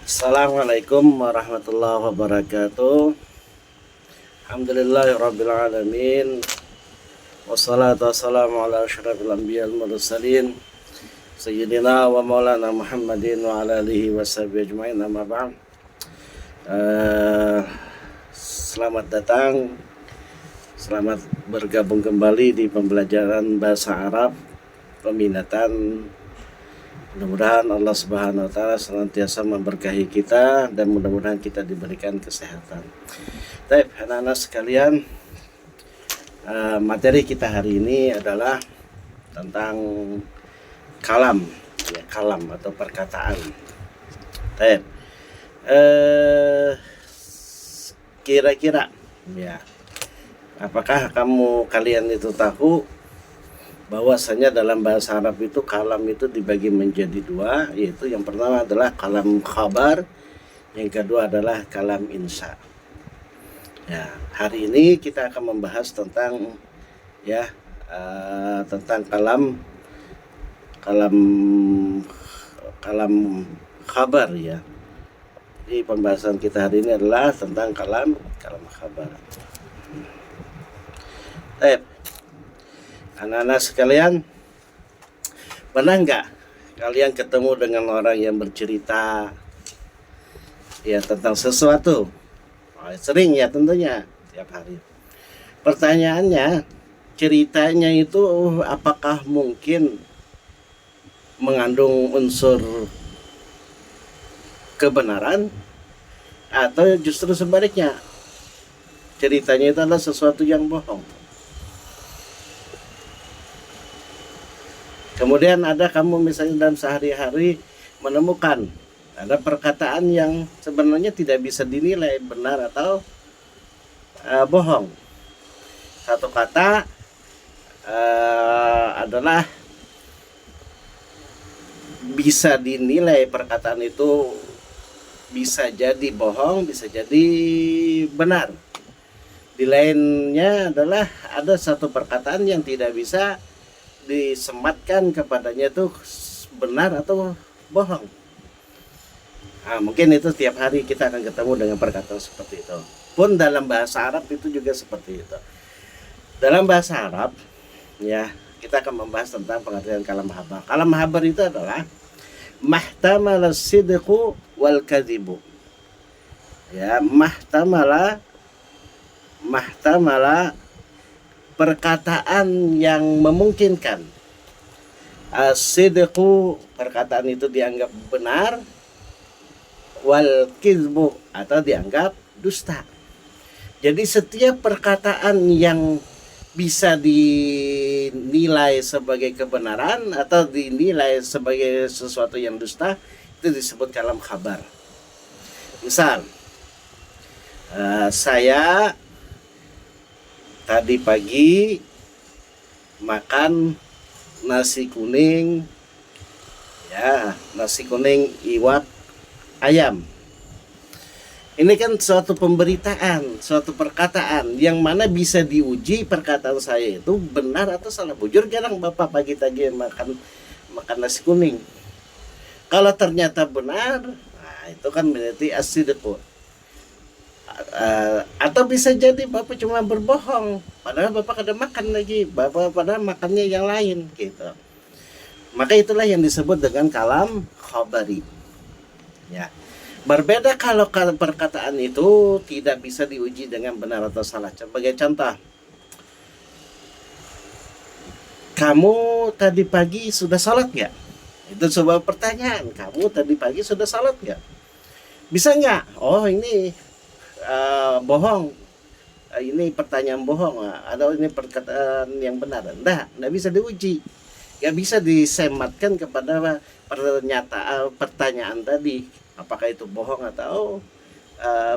Assalamualaikum warahmatullahi wabarakatuh. Alhamdulillahirabbil alamin. Wassalatu wassalamu ala asyrafil anbiya'il mursalin sayyidina wa maulana Muhammadin wa ala alihi washabihi ajmain, amma ba'd. Selamat datang, selamat bergabung kembali di pembelajaran bahasa Arab peminatan. Mudah-mudahan Allah Subhanahu wa taala senantiasa memberkahi kita dan mudah-mudahan kita diberikan kesehatan. Baik, anak-anak sekalian, materi kita hari ini adalah tentang kalam, ya, kalam atau perkataan. Baik. Kira-kira, ya, apakah kalian itu tahu bahwasanya dalam bahasa Arab itu kalam itu dibagi menjadi dua, yaitu yang pertama adalah kalam khabar, yang kedua adalah kalam insya. Ya, hari ini kita akan membahas tentang tentang kalam khabar, ya. Jadi pembahasan kita hari ini adalah tentang kalam khabar. Anak-anak sekalian, pernah nggak kalian ketemu dengan orang yang bercerita ya tentang sesuatu? Sering ya, tentunya tiap hari. Pertanyaannya, ceritanya itu apakah mungkin mengandung unsur kebenaran atau justru sebaliknya, ceritanya itu adalah sesuatu yang bohong? Kemudian ada kamu misalnya dalam sehari-hari menemukan ada perkataan yang sebenarnya tidak bisa dinilai benar atau bohong. Satu kata adalah bisa dinilai perkataan itu bisa jadi bohong, bisa jadi benar. Di lainnya adalah ada satu perkataan yang tidak bisa disematkan kepadanya itu benar atau bohong. Mungkin itu tiap hari kita akan ketemu dengan perkataan seperti itu. Pun dalam bahasa Arab itu juga seperti itu. Dalam bahasa Arab, ya, kita akan membahas tentang pengertian kalam habar. Kalam habar itu adalah mahtamala sidqu wal kadhibu. Ya, mahtamala perkataan yang memungkinkan. As-sidqu, perkataan itu dianggap benar, wal kizbu, atau dianggap dusta. Jadi setiap perkataan yang bisa dinilai sebagai kebenaran atau dinilai sebagai sesuatu yang dusta itu disebut kalam khabar. Misal, saya tadi pagi makan nasi kuning, ya, nasi kuning iwak ayam. Ini kan suatu pemberitaan, suatu perkataan yang mana bisa diuji perkataan saya itu benar atau salah. Bujur jarang Bapak pagi tadi makan nasi kuning. Kalau ternyata benar, nah itu kan berarti as-sidqu. Atau bisa jadi Bapak cuma berbohong, padahal Bapak kada makan lagi, Bapak padahal makannya yang lain gitu. Maka itulah yang disebut dengan kalam khabari. Ya. Berbeda kalau perkataan itu tidak bisa diuji dengan benar atau salah. Sebagai contoh, kamu tadi pagi sudah salat nggak? Itu sebuah pertanyaan. Kamu tadi pagi sudah salat nggak? Bisa nggak? Oh, ini bohong, ini pertanyaan bohong, atau ini perkataan yang benar. Nggak bisa diuji, nggak bisa disematkan kepada pertanyaan tadi apakah itu bohong atau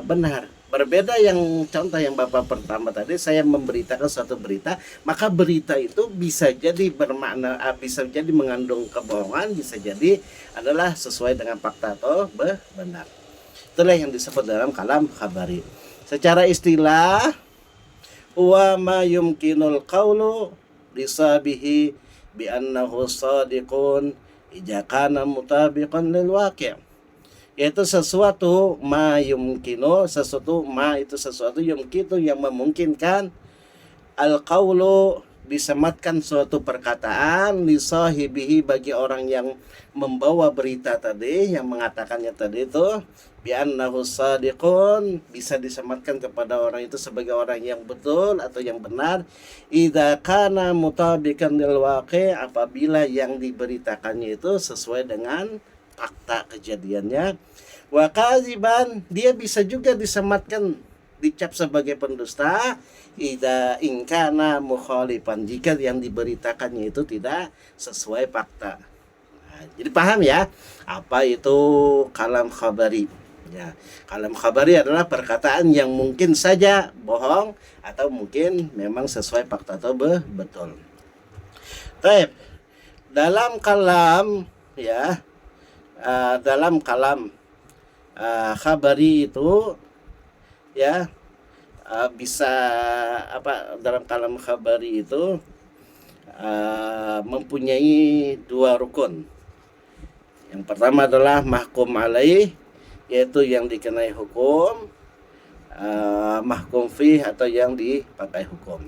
benar. Berbeda yang contoh yang Bapak pertama tadi, saya memberitakan suatu berita, maka berita itu bisa jadi bermakna, bisa jadi mengandung kebohongan, bisa jadi adalah sesuai dengan fakta atau benar. Itulah yang disebut dalam kalam khabari. Secara istilah, huwa ma yumkinul qawlu lisabihi bi annahu sadiqun idza kana mutabiqan lil waqi'. yaitu sesuatu ma yumkinu, sesuatu ma itu sesuatu yumkinu yang memungkinkan al qaulu disematkan suatu perkataan li sahibihi bagi orang yang membawa berita tadi, yang mengatakannya tadi itu bi annahu sadiqun, bisa disematkan kepada orang itu sebagai orang yang betul atau yang benar idza kana mutabiqan lil waqi', apabila yang diberitakannya itu sesuai dengan fakta kejadiannya. Wa kadziban, dia bisa juga disematkan dicap sebagai pendusta idza ingkana mukhalifan, jika yang diberitakannya itu tidak sesuai fakta. Nah, jadi paham ya apa itu kalam khabari ya. Kalam khabari adalah perkataan yang mungkin saja bohong atau mungkin memang sesuai fakta atau betul. Baik, dalam kalam ya, dalam kalam khabari itu ya, bisa apa, dalam kalam khabari itu mempunyai dua rukun. Yang pertama adalah mahkum alaih, yaitu yang dikenai hukum, mahkum fih atau yang dipakai hukum.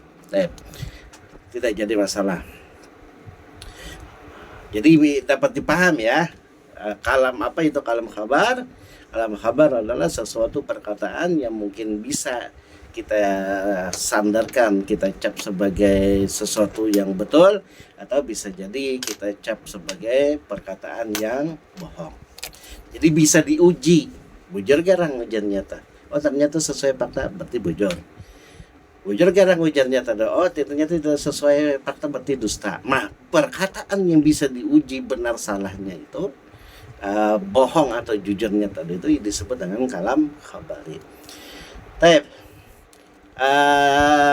Tidak jadi masalah. Jadi dapat dipaham ya, kalam apa itu kalam khabar. Kalam khabar adalah sesuatu perkataan yang mungkin bisa kita sandarkan, kita cap sebagai sesuatu yang betul, atau bisa jadi kita cap sebagai perkataan yang bohong. Jadi bisa diuji, bujur garang hujan nyata. Oh ternyata sesuai fakta, berarti bujur. Bujur garang hujan nyata, oh ternyata tidak sesuai fakta, berarti dusta. Nah, perkataan yang bisa diuji benar salahnya itu, bohong atau jujurnya tadi itu disebut dengan kalam khabari.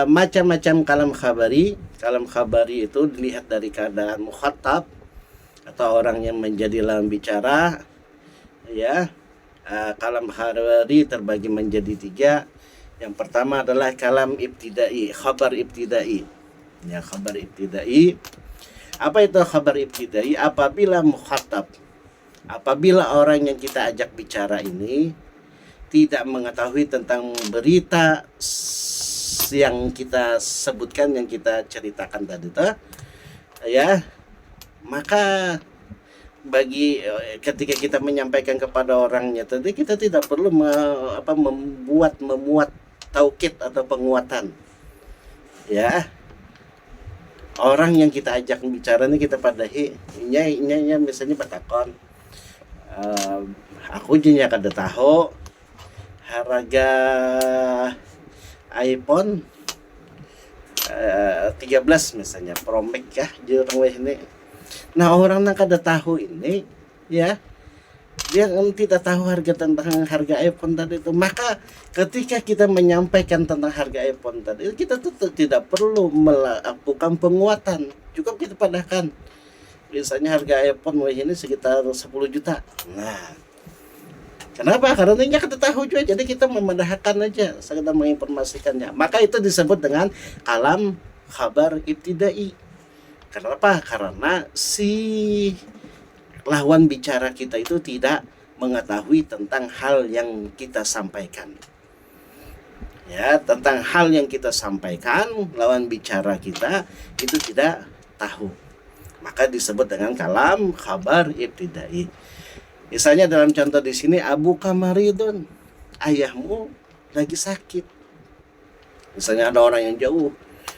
Macam-macam kalam khabari. Kalam khabari itu dilihat dari keadaan mukhatab atau orang yang menjadi lawan bicara ya. Kalam khabari terbagi menjadi tiga. Yang pertama adalah kalam ibtidai, khabar ibtidai ya. Khabar ibtidai, apa itu khabar ibtidai? Apabila mukhatab, apabila orang yang kita ajak bicara ini tidak mengetahui tentang berita yang kita sebutkan, yang kita ceritakan tadi tuh ya, maka bagi ketika kita menyampaikan kepada orangnya tadi, kita tidak perlu memuat taukid atau penguatan ya. Orang yang kita ajak bicara ini kita padahi inya misalnya batakon, aku jenya kada tahu harga iPhone 13 misalnya Pro Max ya di orang ini. Nah orang yang kada tahu ini ya, dia tidak tahu tentang harga iPhone tadi itu, maka ketika kita menyampaikan tentang harga iPhone tadi, kita tuh tidak perlu melakukan penguatan, cukup kita padahkan misalnya harga iPhone ini sekitar 10 juta. Nah kenapa? Karena dia kita tahu juga, jadi kita memendahkan aja, sekedar menginformasikannya. Maka itu disebut dengan kalam khabar ibtidai. Kenapa? Karena si lawan bicara kita itu tidak mengetahui tentang hal yang kita sampaikan. Ya, tentang hal yang kita sampaikan, lawan bicara kita itu tidak tahu. Maka disebut dengan kalam khabar ibtidai. Misalnya dalam contoh di sini, Abu Kamaridun, ayahmu lagi sakit. Misalnya ada orang yang jauh,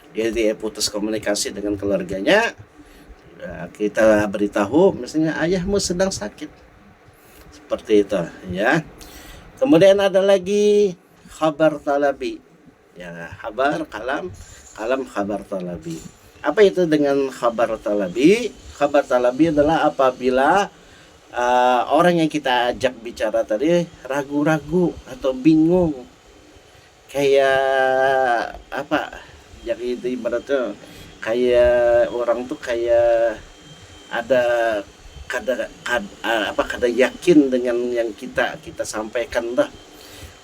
dia putus komunikasi dengan keluarganya, kita beritahu misalnya ayahmu sedang sakit, seperti itu ya. Kemudian ada lagi khabar talabi ya, kalam khabar talabi. Apa itu dengan khabar talabi? Khabar talabi adalah apabila orang yang kita ajak bicara tadi ragu-ragu atau bingung, kayak apa, jadi itu ibaratnya kayak orang tuh kayak ada kada yakin dengan yang kita sampaikan dah.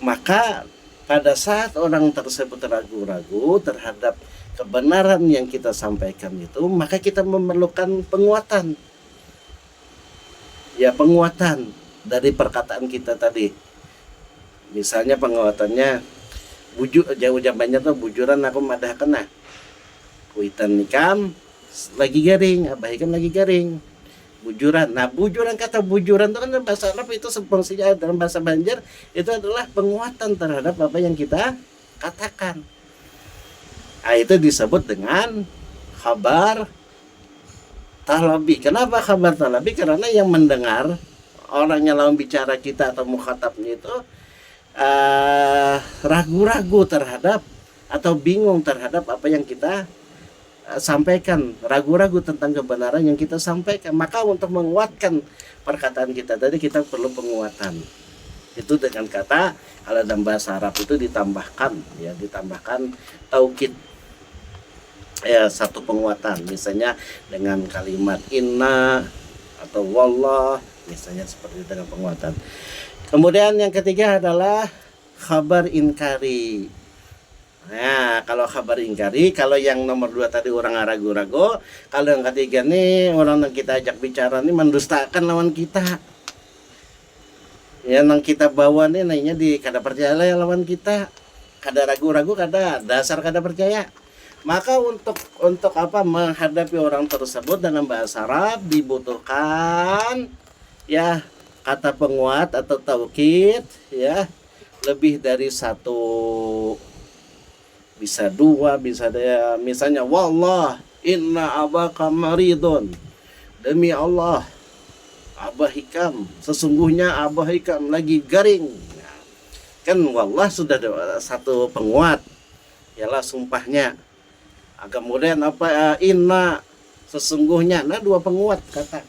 Maka pada saat orang tersebut ragu-ragu terhadap kebenaran yang kita sampaikan itu, maka kita memerlukan penguatan ya, penguatan dari perkataan kita tadi. Misalnya penguatannya jauh jamannya tuh bujuran aku madah kena kuitan nikam lagi garing, abah ikam lagi garing, bujuran. Nah, bujuran, kata bujuran itu kan dalam bahasa Arab itu fungsinya dalam bahasa Banjar itu adalah penguatan terhadap apa yang kita katakan. Nah, itu disebut dengan khabar talabi. Kenapa khabar talabi? Karena yang mendengar, orang yang lawan bicara kita atau mukhatabnya itu ragu-ragu terhadap atau bingung terhadap apa yang kita sampaikan, ragu-ragu tentang kebenaran yang kita sampaikan. Maka untuk menguatkan perkataan kita tadi kita perlu penguatan. Itu dengan kata, kalau dalam bahasa Arab itu ditambahkan taukid, ya, satu penguatan, misalnya dengan kalimat inna atau wallah, misalnya seperti itu dengan penguatan. Kemudian yang ketiga adalah khabar inkari. Nah, kalau khabar ingkari, kalau yang nomor 2 tadi orang ragu-ragu, kalau yang ketiga nih orang yang kita ajak bicara nih mendustakan lawan kita. Ya, yang kita bawa nih nanya di kada percaya lah ya lawan kita. Kada ragu-ragu, kada dasar kada percaya. Maka untuk apa menghadapi orang tersebut dalam bahasa Arab dibutuhkan ya kata penguat atau taukid, ya, lebih dari satu, bisa 2, bisa ada, misalnya wallah inna abaka maridun, demi Allah abah hikam, sesungguhnya abah hikam lagi garing. Nah, kan wallah sudah ada satu penguat, ialah sumpahnya. Kemudian apa, inna, sesungguhnya, nah 2 penguat kata.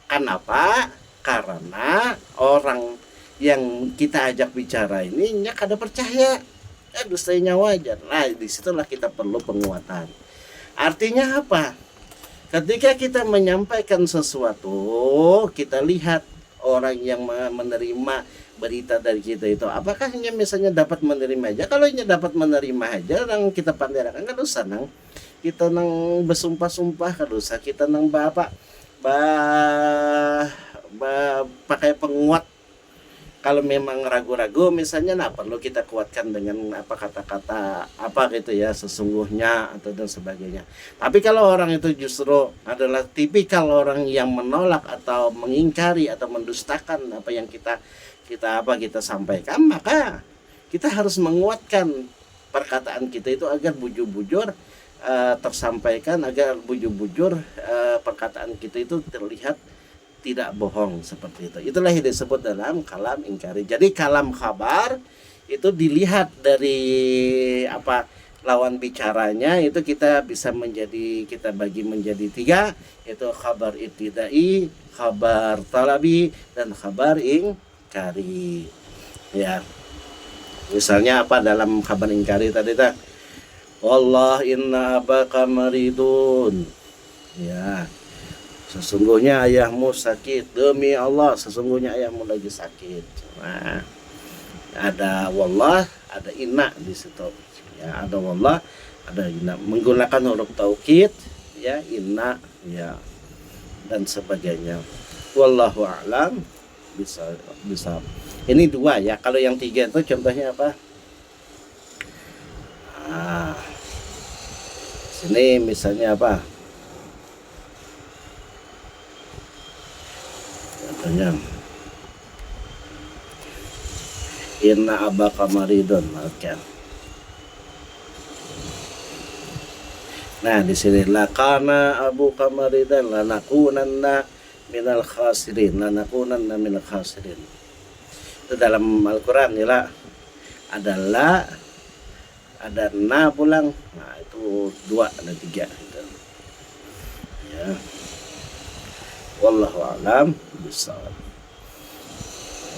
Kenapa? Karena orang yang kita ajak bicara ini kada percaya, dustanya wajar. Nah, disitulah kita perlu penguatan. Artinya apa? Ketika kita menyampaikan sesuatu, kita lihat orang yang menerima berita dari kita itu, apakah hanya misalnya dapat menerima aja. Kalau hanya dapat menerima aja, yang kita panderakan kan usah nang kita nang bersumpah-sumpah, kan usah kita nang pakai penguat. Kalau memang ragu-ragu misalnya, nah perlu kita kuatkan dengan apa kata-kata apa gitu ya, sesungguhnya atau dan sebagainya. Tapi kalau orang itu justru adalah tipikal orang yang menolak atau mengingkari atau mendustakan apa yang kita sampaikan, maka kita harus menguatkan perkataan kita itu agar bujur-bujur tersampaikan, agar bujur-bujur perkataan kita itu terlihat tidak bohong, seperti itu. Itulah yang disebut dalam kalam ingkari. Jadi kalam khabar itu dilihat dari apa lawan bicaranya, itu kita bagi menjadi 3, yaitu khabar ibtidai, khabar talabi, dan khabar ingkari. Ya. Misalnya apa dalam khabar ingkari tadi tak? Wallah inna abaka maridun. Ya. Sesungguhnya ayahmu sakit, demi Allah sesungguhnya ayahmu lagi sakit. Nah, ada wallah, ada inna di situ. Ya, ada wallah, ada inna, menggunakan huruf taukid, ya, inna, ya, dan sebagainya. Wallahu a'lam bisa. Ini 2 ya. Kalau yang 3 itu contohnya apa? Nah, sini misalnya apa? Inna abaka maridun. Oke. Nah, di sini lakana abu kamaridan lanakunanna minal khasirin, lanakunanna minal khasirin. Itu dalam Al-Qur'an ya, adalah ada na pulang. Nah, itu 2 ada 3 gitu. Ya. Wallahu a'lam bishawab.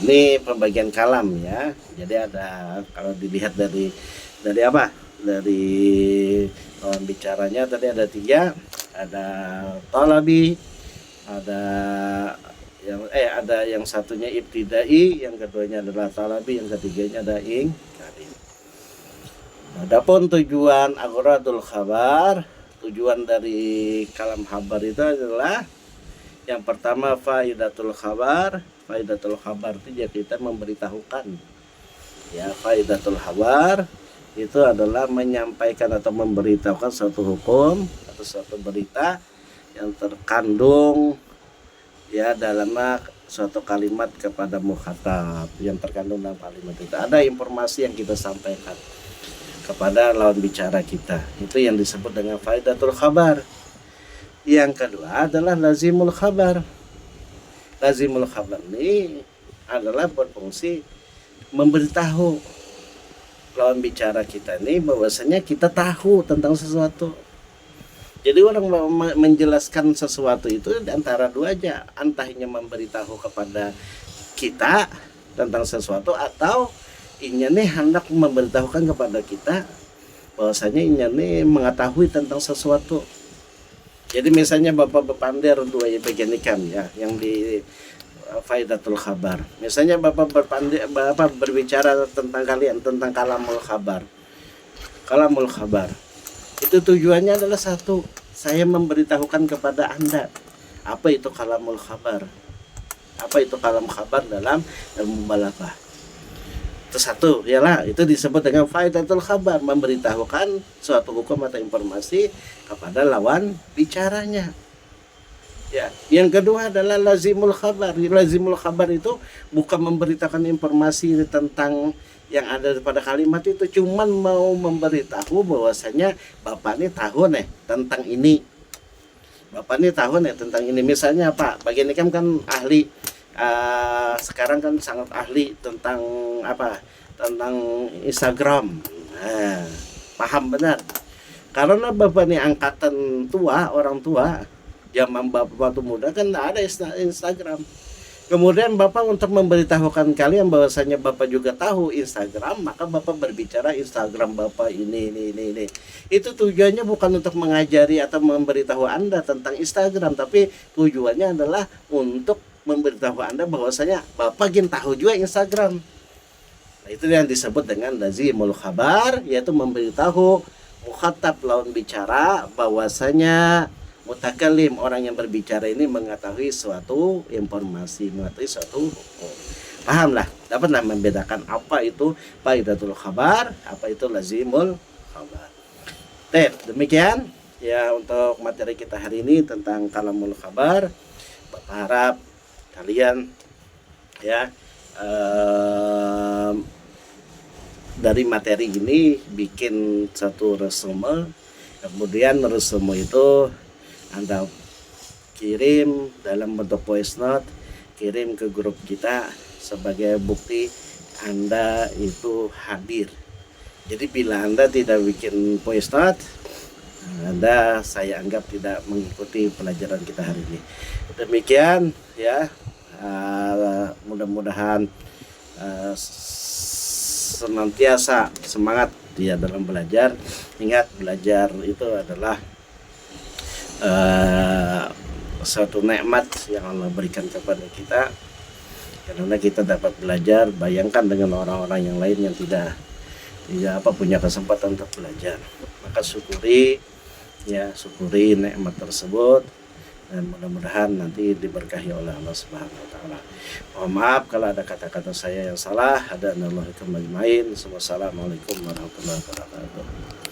Ini pembagian kalam ya. Jadi ada, kalau dilihat dari apa? Dari lawan bicaranya tadi ada 3, ada talabi, ada yang satunya ibtidai, yang keduanya adalah talabi, yang ketiganya ada ingkari. Adapun tujuan agradul khabar, tujuan dari kalam khabar itu adalah Yang pertama faidatul khabar. Faidatul khabar itu ya kita memberitahukan. Ya, faidatul khabar itu adalah menyampaikan atau memberitahukan suatu hukum atau suatu berita yang terkandung ya dalam suatu kalimat kepada mukhatab, yang terkandung dalam kalimat itu ada informasi yang kita sampaikan kepada lawan bicara kita, itu yang disebut dengan faidatul khabar. Yang kedua adalah lazimul khabar. Lazimul khabar ini adalah berfungsi memberitahu lawan bicara kita ini bahwasanya kita tahu tentang sesuatu. Jadi orang menjelaskan sesuatu itu antara dua aja, entahnya memberitahu kepada kita tentang sesuatu atau inya nih hendak memberitahukan kepada kita bahwasanya inya nih mengetahui tentang sesuatu. Jadi misalnya Bapak berpandir dua bagian ikan ya yang di faidatul khabar. Misalnya Bapak berbicara tentang kalian tentang kalamul khabar. Kalamul khabar. Itu tujuannya adalah satu, saya memberitahukan kepada Anda apa itu kalamul khabar. Apa itu kalam khabar dalam ilmu balaghah. Itu satu, ialah itu disebut dengan faidatul khabar, memberitahukan suatu hukum atau informasi kepada lawan bicaranya. Ya, yang kedua adalah lazimul khabar. Lazimul khabar itu bukan memberitakan informasi tentang yang ada pada kalimat itu, cuman mau memberitahu bahwasanya Bapak ini tahu nih tentang ini. Bapak ini tahu nih tentang ini. Misalnya Pak, bagian ini kan ahli sekarang kan sangat ahli tentang apa? Tentang Instagram. Nah, paham benar. Karena Bapak ini angkatan tua, orang tua, zaman Bapak waktu muda kan tidak ada Instagram. Kemudian Bapak untuk memberitahukan kalian bahwasanya Bapak juga tahu Instagram, maka Bapak berbicara Instagram Bapak ini. Itu tujuannya bukan untuk mengajari atau memberitahu Anda tentang Instagram, tapi tujuannya adalah untuk memberitahu Anda bahwasanya Bapak ingin tahu juga Instagram. Nah, itu yang disebut dengan lazimul khabar, yaitu memberitahu mukhatab lawan bicara bahwasanya mutakalim, orang yang berbicara ini mengetahui suatu informasi, mengetahui suatu hukum. Pahamlah, dapatlah membedakan apa itu faidatul khabar, apa itu lazimul khabar. Demikian ya untuk materi kita hari ini tentang kalamul khabar. Bapak harap kalian ya dari materi ini bikin satu resume, kemudian resume itu Anda kirim dalam bentuk voice note, kirim ke grup kita sebagai bukti Anda itu hadir. Jadi bila Anda tidak bikin voice note, Anda saya anggap tidak mengikuti pelajaran kita hari ini. Demikian ya, mudah-mudahan senantiasa semangat dia dalam belajar. Ingat, belajar itu adalah suatu nikmat yang Allah berikan kepada kita, karena kita dapat belajar. Bayangkan dengan orang-orang yang lain yang tidak punya kesempatan untuk belajar, maka syukuri nikmat tersebut, dan mudah-mudahan nanti diberkahi oleh Allah Subhanahu wa taala. Mohon maaf kalau ada kata-kata saya yang salah. Assalamualaikum warahmatullahi wabarakatuh.